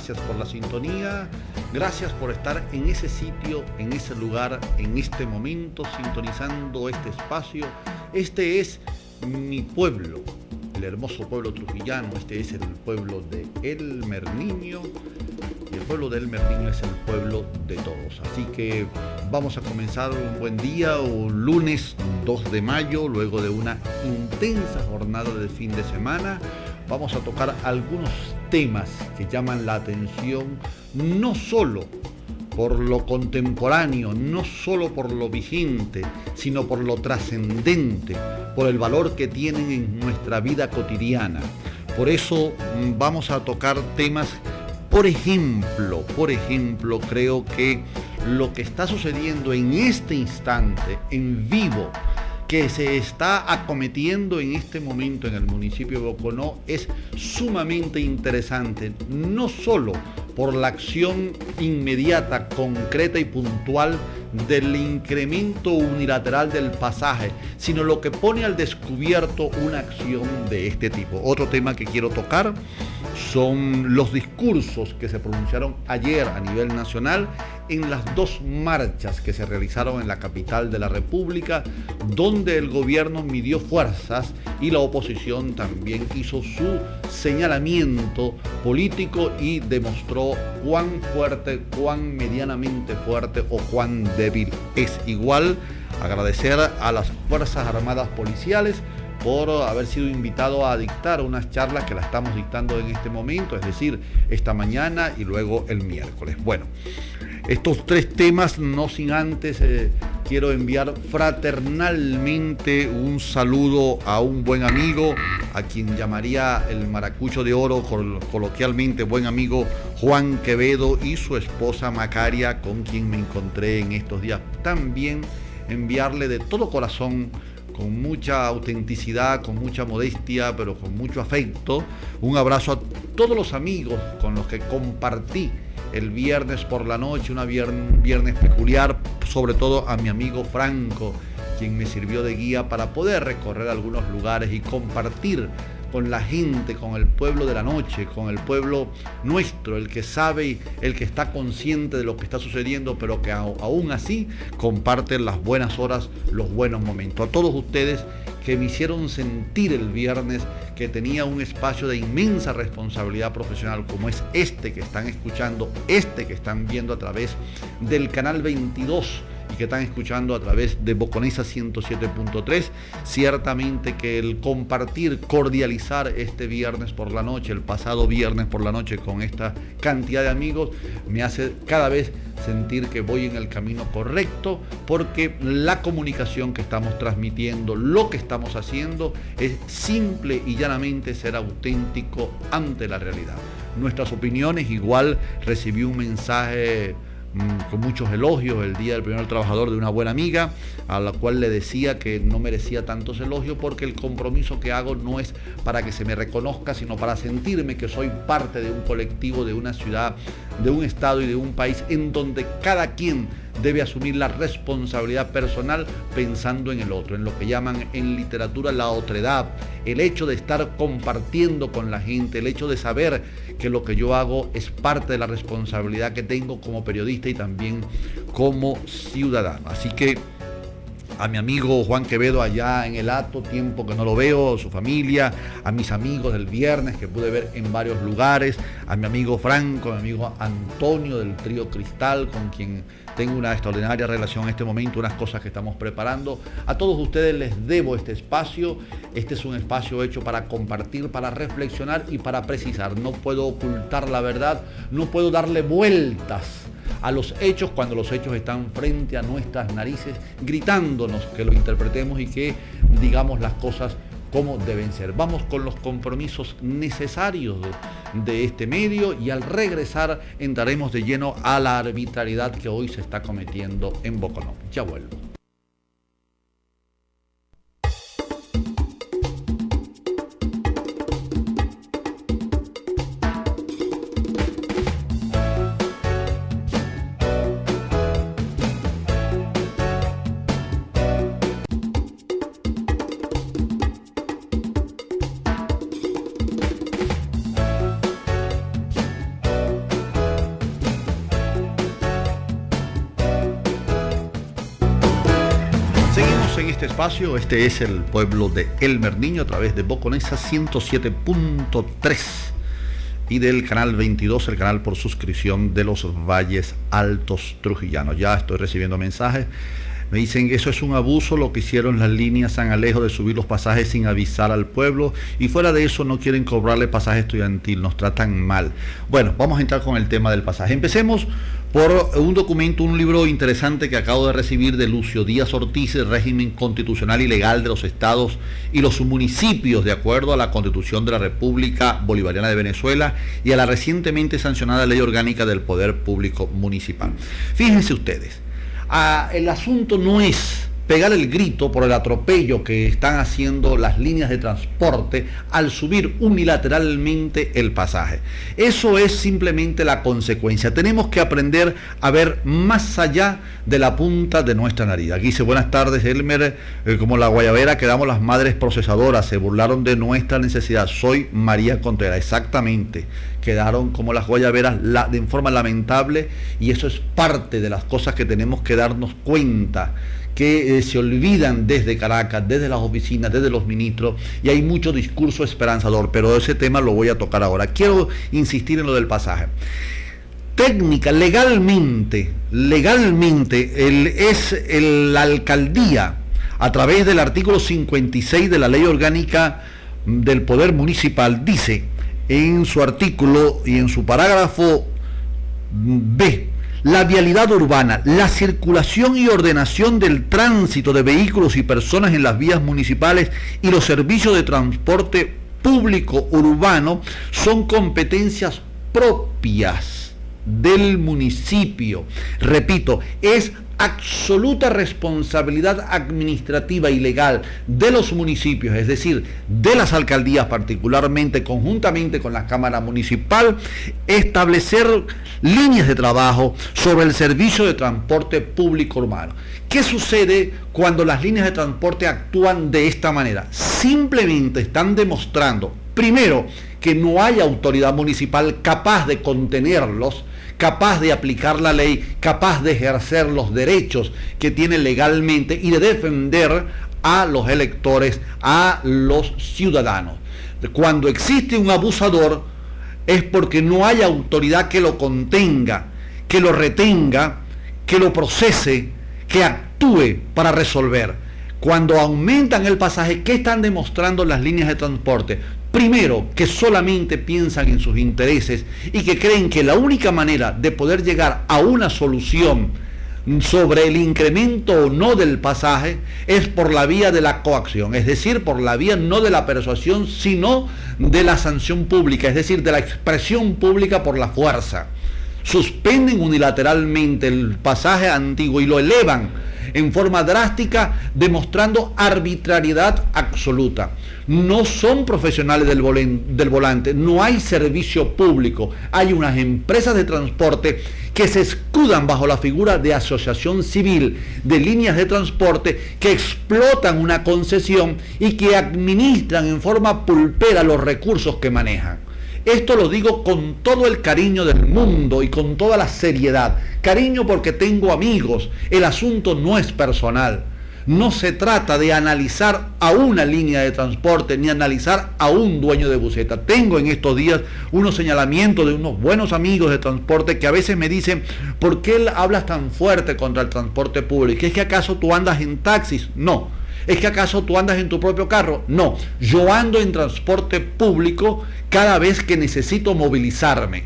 gracias por la sintonía, gracias por estar en ese sitio, en ese lugar, en este momento, sintonizando este espacio. Este es mi pueblo, el hermoso pueblo trujillano. Este es el pueblo de Elmer Niño, y el pueblo de Elmer Niño es el pueblo de todos. Así que vamos a comenzar un buen día, un lunes 2 de mayo, luego de una intensa jornada de fin de semana. Vamos a tocar algunos temas que llaman la atención, no solo por lo contemporáneo, no solo por lo vigente, sino por lo trascendente, por el valor que tienen en nuestra vida cotidiana. Por eso vamos a tocar temas, por ejemplo, creo que lo que está sucediendo en este instante, en vivo, que se está acometiendo en este momento en el municipio de Boconó, es sumamente interesante, no solo por la acción inmediata, concreta y puntual del incremento unilateral del pasaje, sino lo que pone al descubierto una acción de este tipo. Otro tema que quiero tocar son los discursos que se pronunciaron ayer a nivel nacional en las dos marchas que se realizaron en la capital de la República, donde el gobierno midió fuerzas y la oposición también hizo su señalamiento político y demostró cuán fuerte, cuán medianamente fuerte o cuán débil es. Igual agradecer a las Fuerzas Armadas Policiales por haber sido invitado a dictar unas charlas que la estamos dictando en este momento, es decir, esta mañana y luego el miércoles. Bueno, estos tres temas, no sin antes, quiero enviar fraternalmente un saludo a un buen amigo, a quien llamaría el maracucho de oro, coloquialmente buen amigo Juan Quevedo, y su esposa Macaria, con quien me encontré en estos días. También enviarle de todo corazón, con mucha autenticidad, con mucha modestia, pero con mucho afecto, un abrazo a todos los amigos con los que compartí el viernes por la noche, un viernes peculiar, sobre todo a mi amigo Franco, quien me sirvió de guía para poder recorrer algunos lugares y compartir con la gente, con el pueblo de la noche, con el pueblo nuestro, el que sabe, el que está consciente de lo que está sucediendo, pero que aún así comparten las buenas horas, los buenos momentos. A todos ustedes que me hicieron sentir el viernes que tenía un espacio de inmensa responsabilidad profesional, como es este que están escuchando, este que están viendo a través del canal 22, y que están escuchando a través de Boconesa 107.3, ciertamente que el compartir, cordializar este viernes por la noche, el pasado viernes por la noche con esta cantidad de amigos, me hace cada vez sentir que voy en el camino correcto, porque la comunicación que estamos transmitiendo, lo que estamos haciendo, es simple y llanamente ser auténtico ante la realidad. Nuestras opiniones, igual recibí un mensaje con muchos elogios el día del Premio del Trabajador de una buena amiga, a la cual le decía que no merecía tantos elogios porque el compromiso que hago no es para que se me reconozca, sino para sentirme que soy parte de un colectivo, de una ciudad, de un estado y de un país en donde cada quien debe asumir la responsabilidad personal pensando en el otro, en lo que llaman en literatura la otredad, el hecho de estar compartiendo con la gente, el hecho de saber que lo que yo hago es parte de la responsabilidad que tengo como periodista y también como ciudadano. Así que a mi amigo Juan Quevedo allá en el Hato, tiempo que no lo veo, su familia, a mis amigos del viernes que pude ver en varios lugares, a mi amigo Franco, a mi amigo Antonio del Trío Cristal, con quien tengo una extraordinaria relación en este momento, unas cosas que estamos preparando. A todos ustedes les debo este espacio. Este es un espacio hecho para compartir, para reflexionar y para precisar. No puedo ocultar la verdad, no puedo darle vueltas a los hechos cuando los hechos están frente a nuestras narices, gritándonos que lo interpretemos y que digamos las cosas como deben ser. Vamos con los compromisos necesarios de este medio y al regresar entraremos de lleno a la arbitrariedad que hoy se está cometiendo en Boconó. Ya vuelvo. en este espacio. Este es el pueblo de Elmer Niño a través de Boconesa 107.3 y del canal 22, el canal por suscripción de los Valles Altos Trujillanos. Ya estoy recibiendo mensajes. Me dicen que eso es un abuso lo que hicieron las líneas San Alejo de subir los pasajes sin avisar al pueblo, y fuera de eso no quieren cobrarle pasaje estudiantil, nos tratan mal. Bueno, vamos a entrar con el tema del pasaje. Empecemos por un documento, un libro interesante que acabo de recibir de Lucio Díaz Ortiz, el régimen constitucional y legal de los estados y los municipios de acuerdo a la Constitución de la República Bolivariana de Venezuela y a la recientemente sancionada Ley Orgánica del Poder Público Municipal. Fíjense ustedes. El asunto no es pegar el grito por el atropello que están haciendo las líneas de transporte al subir unilateralmente el pasaje. Eso es simplemente la consecuencia. Tenemos que aprender a ver más allá de la punta de nuestra nariz. Aquí dice: buenas tardes, Elmer, como la guayabera quedamos las madres procesadoras, se burlaron de nuestra necesidad. Soy María Contreras. Exactamente, quedaron como las guayaberas de forma lamentable, y eso es parte de las cosas que tenemos que darnos cuenta, que se olvidan desde Caracas, desde las oficinas, desde los ministros, y hay mucho discurso esperanzador, pero ese tema lo voy a tocar ahora. Quiero insistir en lo del pasaje. Técnica, legalmente, la alcaldía, a través del artículo 56 de la Ley Orgánica del Poder Municipal, dice en su artículo y en su parágrafo B: la vialidad urbana, la circulación y ordenación del tránsito de vehículos y personas en las vías municipales y los servicios de transporte público urbano son competencias propias del municipio. Repito, es absoluta responsabilidad administrativa y legal de los municipios, es decir, de las alcaldías particularmente, conjuntamente con la Cámara Municipal, establecer líneas de trabajo sobre el servicio de transporte público urbano. ¿Qué sucede cuando las líneas de transporte actúan de esta manera? Simplemente están demostrando, primero, que no hay autoridad municipal capaz de contenerlos, capaz de aplicar la ley, capaz de ejercer los derechos que tiene legalmente y de defender a los electores, a los ciudadanos. Cuando existe un abusador es porque no hay autoridad que lo contenga, que lo retenga, que lo procese, que actúe para resolver. Cuando aumentan el pasaje, ¿qué están demostrando las líneas de transporte? Primero, que solamente piensan en sus intereses y que creen que la única manera de poder llegar a una solución sobre el incremento o no del pasaje es por la vía de la coacción, es decir, por la vía no de la persuasión, sino de la sanción pública, es decir, de la expresión pública por la fuerza. Suspenden unilateralmente el pasaje antiguo y lo elevan en forma drástica, demostrando arbitrariedad absoluta. No son profesionales del volante, no hay servicio público, hay unas empresas de transporte que se escudan bajo la figura de asociación civil de líneas de transporte, que explotan una concesión y que administran en forma pulpera los recursos que manejan. Esto lo digo con todo el cariño del mundo y con toda la seriedad. Cariño porque tengo amigos. El asunto no es personal. No se trata de analizar a una línea de transporte ni analizar a un dueño de buseta. Tengo en estos días unos señalamientos de unos buenos amigos de transporte que a veces me dicen: ¿por qué hablas tan fuerte contra el transporte público? ¿Es que acaso tú andas en taxis? No. ¿Es que acaso tú andas en tu propio carro? No, yo ando en transporte público cada vez que necesito movilizarme.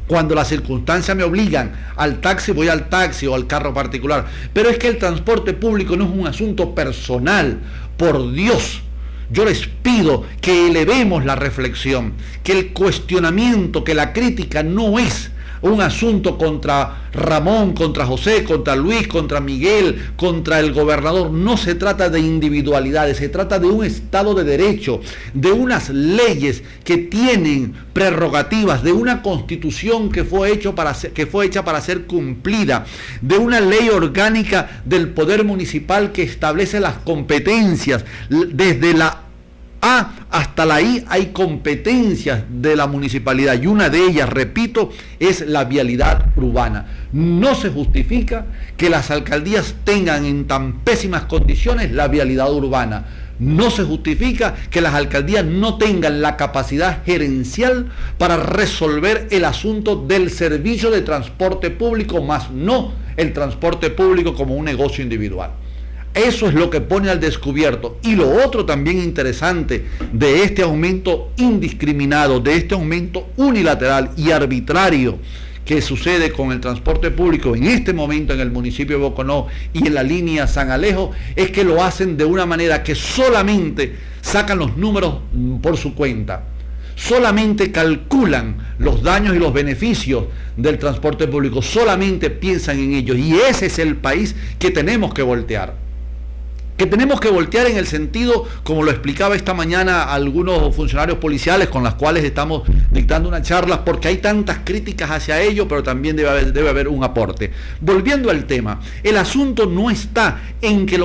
Cuando las circunstancias me obligan al taxi, voy al taxi o al carro particular. Pero es que el transporte público no es un asunto personal. Por Dios, yo les pido que elevemos la reflexión, que el cuestionamiento, que la crítica no es un asunto contra Ramón, contra José, contra Luis, contra Miguel, contra el gobernador. No se trata de individualidades, se trata de un Estado de Derecho, de unas leyes que tienen prerrogativas, de una Constitución que fue hecha para ser cumplida, de una ley orgánica del Poder Municipal que establece las competencias desde la hasta la I hay competencias de la municipalidad y una de ellas, repito, es la vialidad urbana. No se justifica que las alcaldías tengan en tan pésimas condiciones la vialidad urbana. No se justifica que las alcaldías no tengan la capacidad gerencial para resolver el asunto del servicio de transporte público, más no el transporte público como un negocio individual. Eso es lo que pone al descubierto. Y lo otro también interesante de este aumento indiscriminado, de este aumento unilateral y arbitrario que sucede con el transporte público en este momento en el municipio de Boconó y en la línea San Alejo, es que lo hacen de una manera que solamente sacan los números por su cuenta. Solamente calculan los daños y los beneficios del transporte público, solamente piensan en ellos, y ese es el país que tenemos que voltear. Que tenemos que voltear en el sentido, como lo explicaba esta mañana algunos funcionarios policiales con los cuales estamos dictando unas charlas, porque hay tantas críticas hacia ello, pero también debe haber un aporte. Volviendo al tema, el asunto no está en que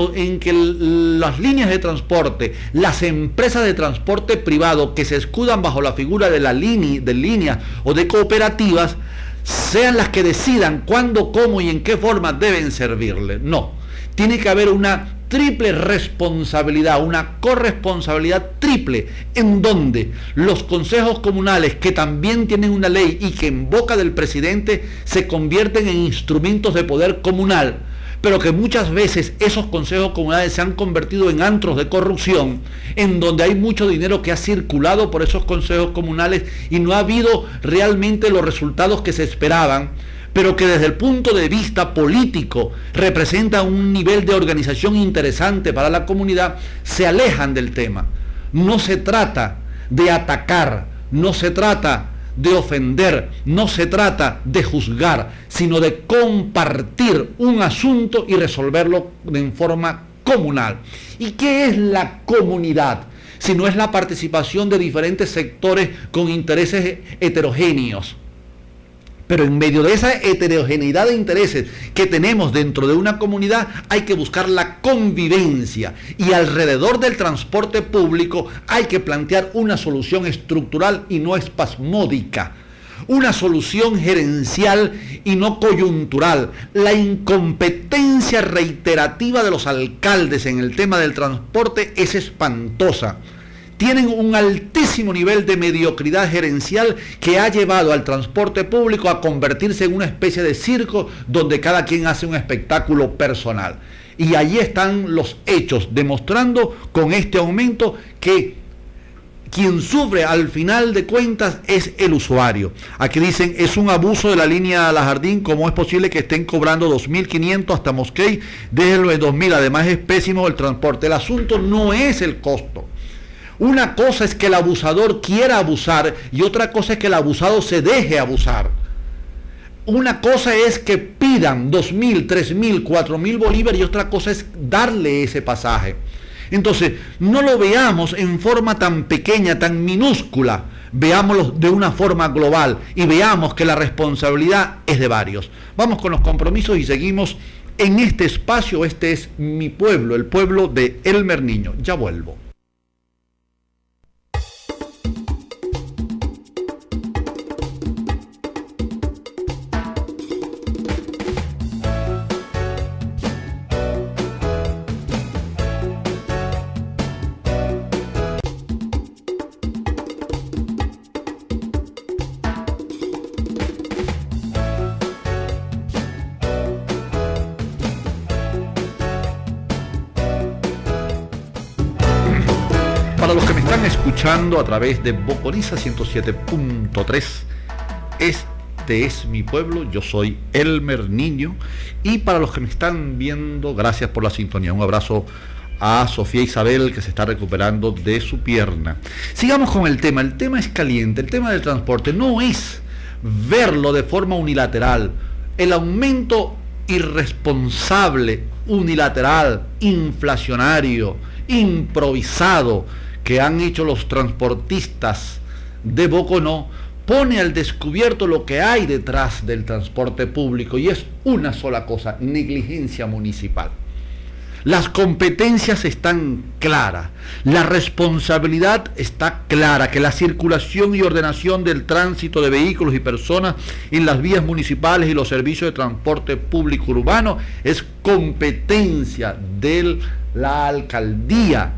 las líneas de transporte, las empresas de transporte privado que se escudan bajo la figura de líneas o de cooperativas, sean las que decidan cuándo, cómo y en qué forma deben servirle. No, tiene que haber una triple responsabilidad, una corresponsabilidad triple, en donde los consejos comunales, que también tienen una ley y que en boca del presidente se convierten en instrumentos de poder comunal, pero que muchas veces esos consejos comunales se han convertido en antros de corrupción, en donde hay mucho dinero que ha circulado por esos consejos comunales y no ha habido realmente los resultados que se esperaban, pero que desde el punto de vista político representa un nivel de organización interesante para la comunidad, se alejan del tema. No se trata de atacar, no se trata de ofender, no se trata de juzgar, sino de compartir un asunto y resolverlo en forma comunal. ¿Y qué es la comunidad? Si no es la participación de diferentes sectores con intereses heterogéneos. Pero en medio de esa heterogeneidad de intereses que tenemos dentro de una comunidad, hay que buscar la convivencia. Y alrededor del transporte público hay que plantear una solución estructural y no espasmódica. Una solución gerencial y no coyuntural. La incompetencia reiterativa de los alcaldes en el tema del transporte es espantosa. Tienen un altísimo nivel de mediocridad gerencial que ha llevado al transporte público a convertirse en una especie de circo donde cada quien hace un espectáculo personal. Y allí están los hechos, demostrando con este aumento que quien sufre al final de cuentas es el usuario. Aquí dicen, es un abuso de la línea La Jardín, ¿cómo es posible que estén cobrando 2.500 hasta Mosquey? Déjenlo en 2.000, además es pésimo el transporte. El asunto no es el costo. Una cosa es que el abusador quiera abusar y otra cosa es que el abusado se deje abusar. Una cosa es que pidan 2.000, 3.000, 4.000 bolívares y otra cosa es darle ese pasaje. Entonces, no lo veamos en forma tan pequeña, tan minúscula, veámoslo de una forma global y veamos que la responsabilidad es de varios. Vamos con los compromisos y seguimos en este espacio. Este es mi pueblo, el pueblo de Elmer Niño. Ya vuelvo. Para los que me están escuchando a través de Bocoriza 107.3, este es mi pueblo, yo soy Elmer Niño, y para los que me están viendo, gracias por la sintonía. Un abrazo a Sofía Isabel, que se está recuperando de su pierna. Sigamos con el tema es caliente, el tema del transporte no es verlo de forma unilateral. El aumento irresponsable, unilateral, inflacionario, improvisado que han hecho los transportistas de Boconó pone al descubierto lo que hay detrás del transporte público, y es una sola cosa: negligencia municipal. Las competencias están claras, la responsabilidad está clara, que la circulación y ordenación del tránsito de vehículos y personas en las vías municipales y los servicios de transporte público urbano es competencia de la alcaldía.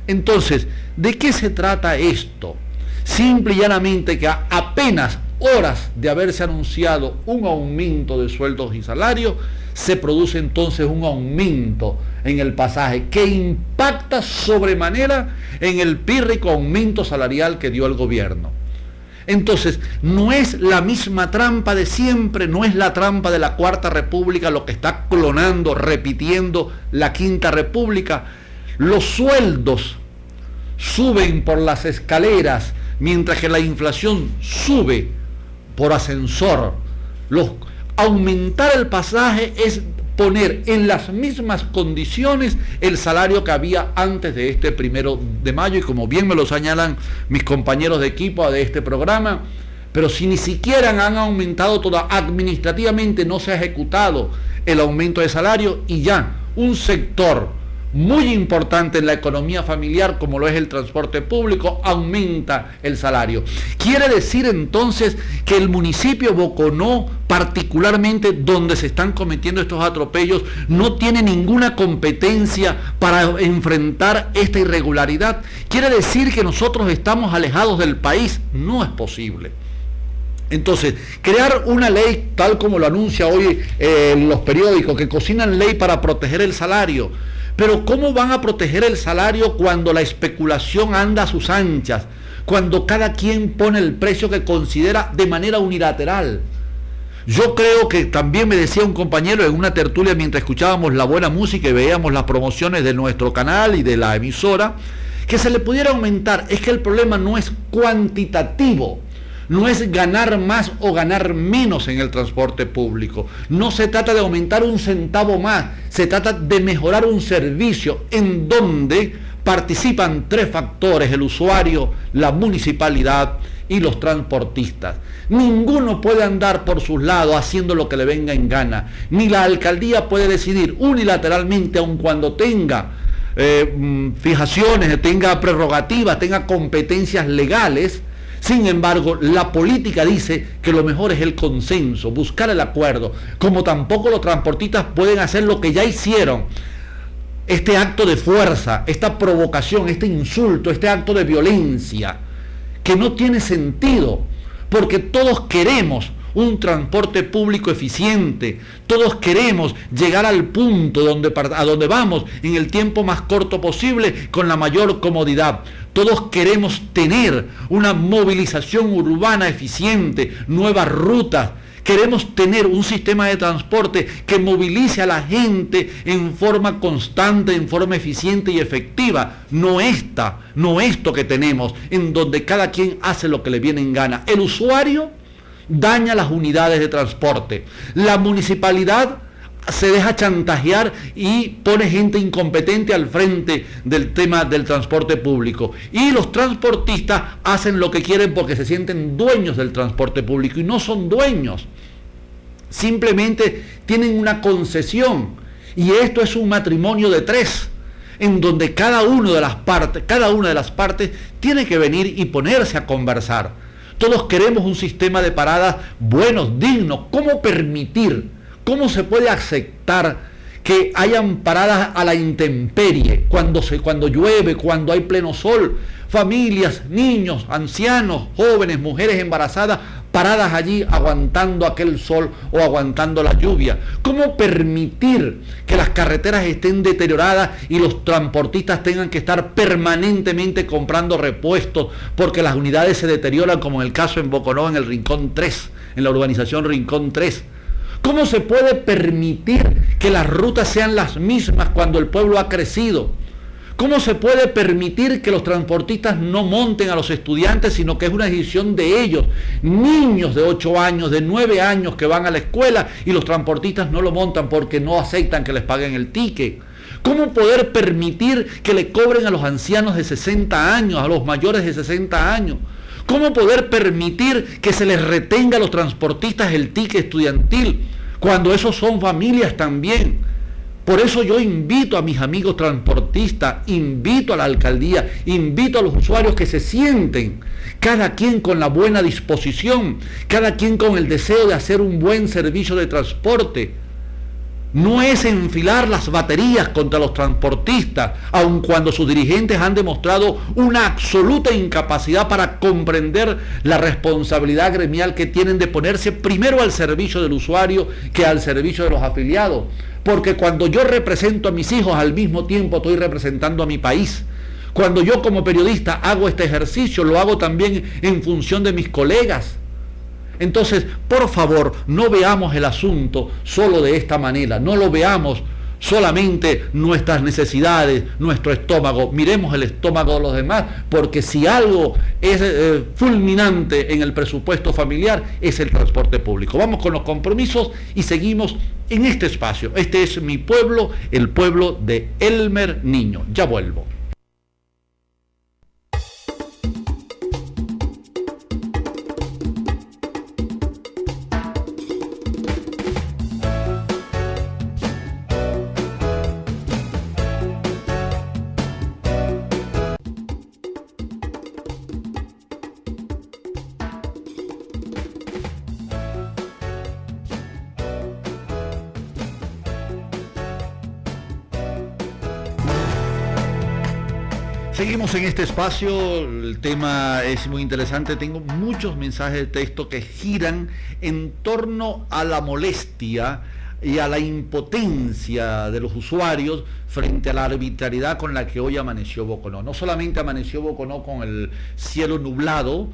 Entonces, ¿de qué se trata esto? Simple y llanamente que a apenas horas de haberse anunciado un aumento de sueldos y salarios, se produce entonces un aumento en el pasaje que impacta sobremanera en el pírrico aumento salarial que dio el gobierno. Entonces, no es la misma trampa de siempre, no es la trampa de la Cuarta República lo que está clonando, repitiendo la Quinta República. Los sueldos suben por las escaleras, mientras que la inflación sube por ascensor. Aumentar el pasaje es poner en las mismas condiciones el salario que había antes de este 1 de mayo, y como bien me lo señalan mis compañeros de equipo de este programa, pero si ni siquiera han aumentado todo, administrativamente no se ha ejecutado el aumento de salario, y ya un sector muy importante en la economía familiar, como lo es el transporte público, aumenta el salario. Quiere decir entonces que el municipio Boconó, particularmente donde se están cometiendo estos atropellos, no tiene ninguna competencia para enfrentar esta irregularidad. Quiere decir que nosotros estamos alejados del país. No es posible. Entonces, crear una ley tal como lo anuncia hoy los periódicos, que cocinan ley para proteger el salario. Pero ¿cómo van a proteger el salario cuando la especulación anda a sus anchas? Cuando cada quien pone el precio que considera de manera unilateral. Yo creo que también me decía un compañero en una tertulia mientras escuchábamos la buena música y veíamos las promociones de nuestro canal y de la emisora, que se le pudiera aumentar. Es que el problema no es cuantitativo. No es ganar más o ganar menos en el transporte público. No se trata de aumentar un centavo más. Se trata de mejorar un servicio en donde participan 3 factores: el usuario, la municipalidad y los transportistas. Ninguno puede andar por sus lados haciendo lo que le venga en gana. Ni la alcaldía puede decidir unilateralmente, aun cuando tenga fijaciones, tenga prerrogativas, tenga competencias legales. Sin embargo, la política dice que lo mejor es el consenso, buscar el acuerdo, como tampoco los transportistas pueden hacer lo que ya hicieron, este acto de fuerza, esta provocación, este insulto, este acto de violencia, que no tiene sentido, porque todos queremos un transporte público eficiente, todos queremos llegar al punto a donde vamos en el tiempo más corto posible, con la mayor comodidad. Todos queremos tener una movilización urbana eficiente, nuevas rutas. Queremos tener un sistema de transporte que movilice a la gente en forma constante, en forma eficiente y efectiva. No esto que tenemos, en donde cada quien hace lo que le viene en gana. El usuario daña las unidades de transporte. La municipalidad se deja chantajear y pone gente incompetente al frente del tema del transporte público. Y los transportistas hacen lo que quieren porque se sienten dueños del transporte público, y no son dueños. Simplemente tienen una concesión, y esto es un matrimonio de 3, en donde cada una de las partes tiene que venir y ponerse a conversar. Todos queremos un sistema de paradas buenos, dignos. ¿Cómo se puede aceptar que hayan paradas a la intemperie, cuando llueve, cuando hay pleno sol? Familias, niños, ancianos, jóvenes, mujeres embarazadas, paradas allí aguantando aquel sol o aguantando la lluvia. ¿Cómo permitir que las carreteras estén deterioradas y los transportistas tengan que estar permanentemente comprando repuestos porque las unidades se deterioran, como en el caso en Boconó, en el Rincón 3, en la urbanización Rincón 3? ¿Cómo se puede permitir que las rutas sean las mismas cuando el pueblo ha crecido? ¿Cómo se puede permitir que los transportistas no monten a los estudiantes, sino que es una decisión de ellos? Niños de 8 años, de 9 años que van a la escuela, y los transportistas no lo montan porque no aceptan que les paguen el ticket. ¿Cómo poder permitir que le cobren a los ancianos de 60 años, a los mayores de 60 años? ¿Cómo poder permitir que se les retenga a los transportistas el ticket estudiantil, cuando esos son familias también? Por eso yo invito a mis amigos transportistas, invito a la alcaldía, invito a los usuarios que se sienten, cada quien con la buena disposición, cada quien con el deseo de hacer un buen servicio de transporte. No es enfilar las baterías contra los transportistas, aun cuando sus dirigentes han demostrado una absoluta incapacidad para comprender la responsabilidad gremial que tienen de ponerse primero al servicio del usuario que al servicio de los afiliados. Porque cuando yo represento a mis hijos, al mismo tiempo estoy representando a mi país. Cuando yo como periodista hago este ejercicio, lo hago también en función de mis colegas. Entonces, por favor, no veamos el asunto solo de esta manera, no lo veamos solamente nuestras necesidades, nuestro estómago, miremos el estómago de los demás, porque si algo es fulminante en el presupuesto familiar es el transporte público. Vamos con los compromisos y seguimos en este espacio. Este es Mi Pueblo, el pueblo de Elmer Niño. Ya vuelvo. Seguimos en este espacio, el tema es muy interesante, tengo muchos mensajes de texto que giran en torno a la molestia y a la impotencia de los usuarios frente a la arbitrariedad con la que hoy amaneció Boconó. No solamente amaneció Boconó con el cielo nublado,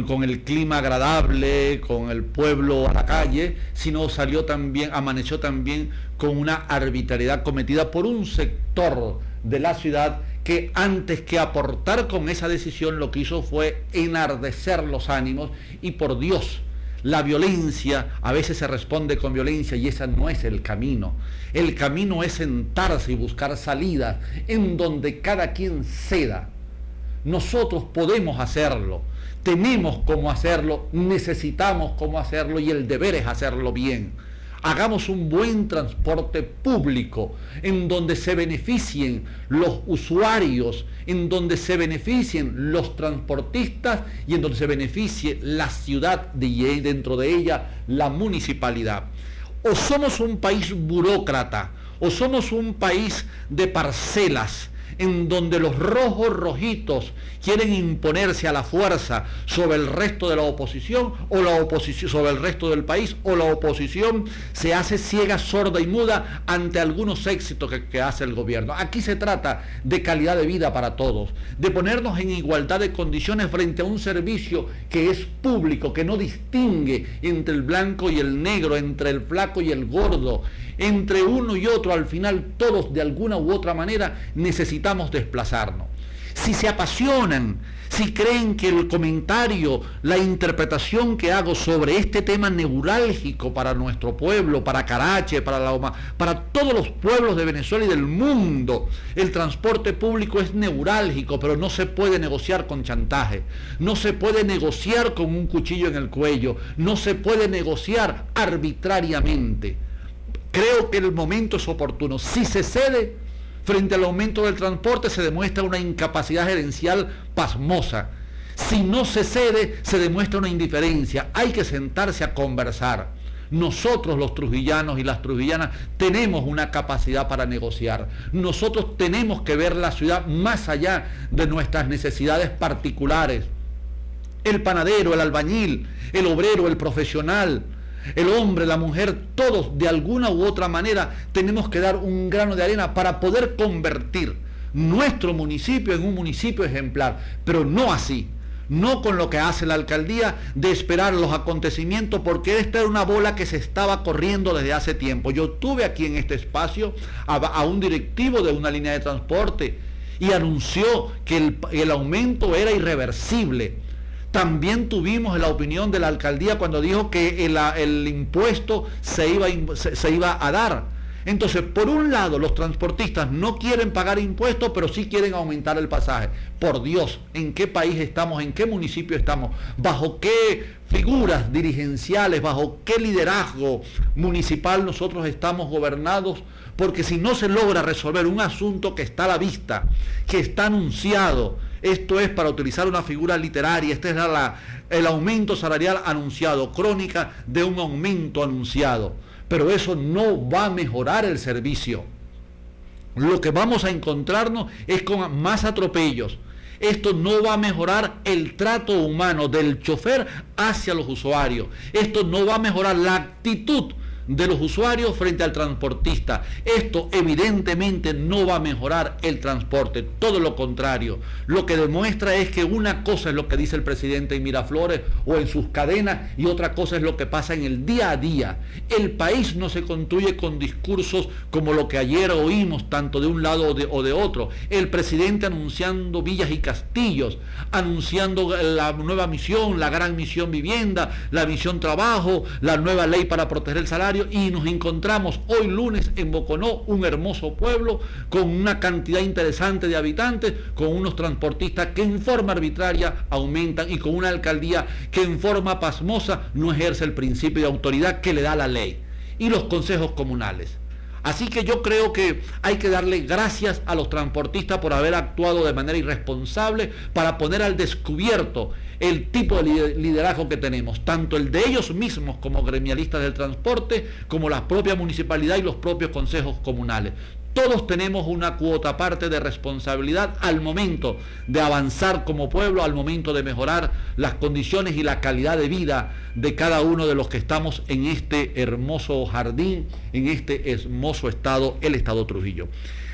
con el clima agradable, con el pueblo a la calle, sino amaneció también con una arbitrariedad cometida por un sector de la ciudad que antes que aportar con esa decisión lo que hizo fue enardecer los ánimos y por Dios, la violencia a veces se responde con violencia y ese no es el camino. El camino es sentarse y buscar salidas en donde cada quien ceda. Nosotros podemos hacerlo, tenemos cómo hacerlo, necesitamos cómo hacerlo y el deber es hacerlo bien. Hagamos un buen transporte público en donde se beneficien los usuarios, en donde se beneficien los transportistas y en donde se beneficie la ciudad y dentro de ella la municipalidad. O somos un país burócrata, o somos un país de parcelas, en donde los rojos rojitos quieren imponerse a la fuerza sobre el resto de la oposición o la oposición sobre el resto del país, o la oposición se hace ciega, sorda y muda ante algunos éxitos que hace el gobierno. Aquí se trata de calidad de vida para todos, de ponernos en igualdad de condiciones frente a un servicio que es público, que no distingue entre el blanco y el negro, entre el flaco y el gordo, entre uno y otro. Al final todos de alguna u otra manera necesitamos desplazarnos. Si se apasionan, si creen que el comentario, la interpretación que hago sobre este tema neurálgico para nuestro pueblo, para Carache, para todos los pueblos de Venezuela y del mundo, el transporte público es neurálgico, pero no se puede negociar con chantaje, no se puede negociar con un cuchillo en el cuello, no se puede negociar arbitrariamente. Creo que el momento es oportuno. Si se cede frente al aumento del transporte, se demuestra una incapacidad gerencial pasmosa. Si no se cede, se demuestra una indiferencia. Hay que sentarse a conversar. Nosotros los trujillanos y las trujillanas tenemos una capacidad para negociar. Nosotros tenemos que ver la ciudad más allá de nuestras necesidades particulares. El panadero, el albañil, el obrero, el profesional, el hombre, la mujer, todos de alguna u otra manera tenemos que dar un grano de arena para poder convertir nuestro municipio en un municipio ejemplar, pero no así, no con lo que hace la alcaldía de esperar los acontecimientos, porque esta era una bola que se estaba corriendo desde hace tiempo. Yo tuve aquí en este espacio a un directivo de una línea de transporte y anunció que el aumento era irreversible. También tuvimos la opinión de la alcaldía cuando dijo que el impuesto se iba a dar. Entonces, por un lado, los transportistas no quieren pagar impuestos, pero sí quieren aumentar el pasaje. Por Dios, ¿en qué país estamos? ¿En qué municipio estamos? ¿Bajo qué figuras dirigenciales, bajo qué liderazgo municipal nosotros estamos gobernados? Porque si no se logra resolver un asunto que está a la vista, que está anunciado, esto es, para utilizar una figura literaria, este es el aumento salarial anunciado, crónica de un aumento anunciado. Pero eso no va a mejorar el servicio. Lo que vamos a encontrarnos es con más atropellos. Esto no va a mejorar el trato humano del chofer hacia los usuarios. Esto no va a mejorar la actitud de los usuarios frente al transportista. Esto evidentemente no va a mejorar el transporte, todo lo contrario. Lo que demuestra es que una cosa es lo que dice el presidente en Miraflores o en sus cadenas y otra cosa es lo que pasa en el día a día. El país no se construye con discursos como lo que ayer oímos tanto de un lado o de otro. El presidente anunciando villas y castillos, anunciando la nueva misión, la gran misión vivienda, la misión trabajo, la nueva ley para proteger el salario, y nos encontramos hoy lunes en Boconó, un hermoso pueblo con una cantidad interesante de habitantes, con unos transportistas que en forma arbitraria aumentan y con una alcaldía que en forma pasmosa no ejerce el principio de autoridad que le da la ley, y los consejos comunales. Así que yo creo que hay que darle gracias a los transportistas por haber actuado de manera irresponsable para poner al descubierto el tipo de liderazgo que tenemos, tanto el de ellos mismos como gremialistas del transporte, como la propia municipalidad y los propios consejos comunales. Todos tenemos una cuota aparte de responsabilidad al momento de avanzar como pueblo, al momento de mejorar las condiciones y la calidad de vida de cada uno de los que estamos en este hermoso jardín, en este hermoso estado, el estado Trujillo.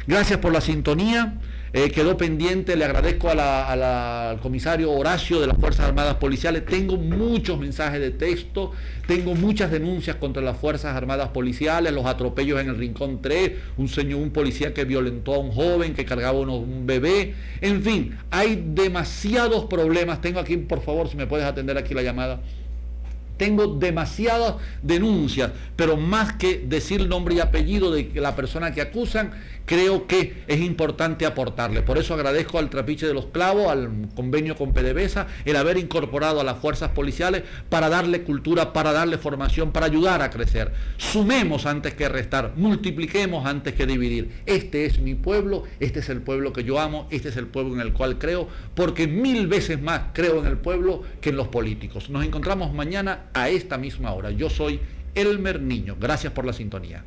Gracias por la sintonía. Quedó pendiente, le agradezco al comisario Horacio de las Fuerzas Armadas Policiales. Tengo muchos mensajes de texto, tengo muchas denuncias contra las Fuerzas Armadas Policiales, los atropellos en el Rincón 3, un policía que violentó a un joven, que cargaba un bebé. En fin, hay demasiados problemas. Tengo aquí, por favor, si me puedes atender aquí la llamada. Tengo demasiadas denuncias, pero más que decir nombre y apellido de la persona que acusan, creo que es importante aportarle. Por eso agradezco al Trapiche de los Clavos, al convenio con PDVSA, el haber incorporado a las fuerzas policiales para darle cultura, para darle formación, para ayudar a crecer. Sumemos antes que restar, multipliquemos antes que dividir. Este es mi pueblo, este es el pueblo que yo amo, este es el pueblo en el cual creo, porque 1000 veces más creo en el pueblo que en los políticos. Nos encontramos mañana a esta misma hora. Yo soy Elmer Niño. Gracias por la sintonía.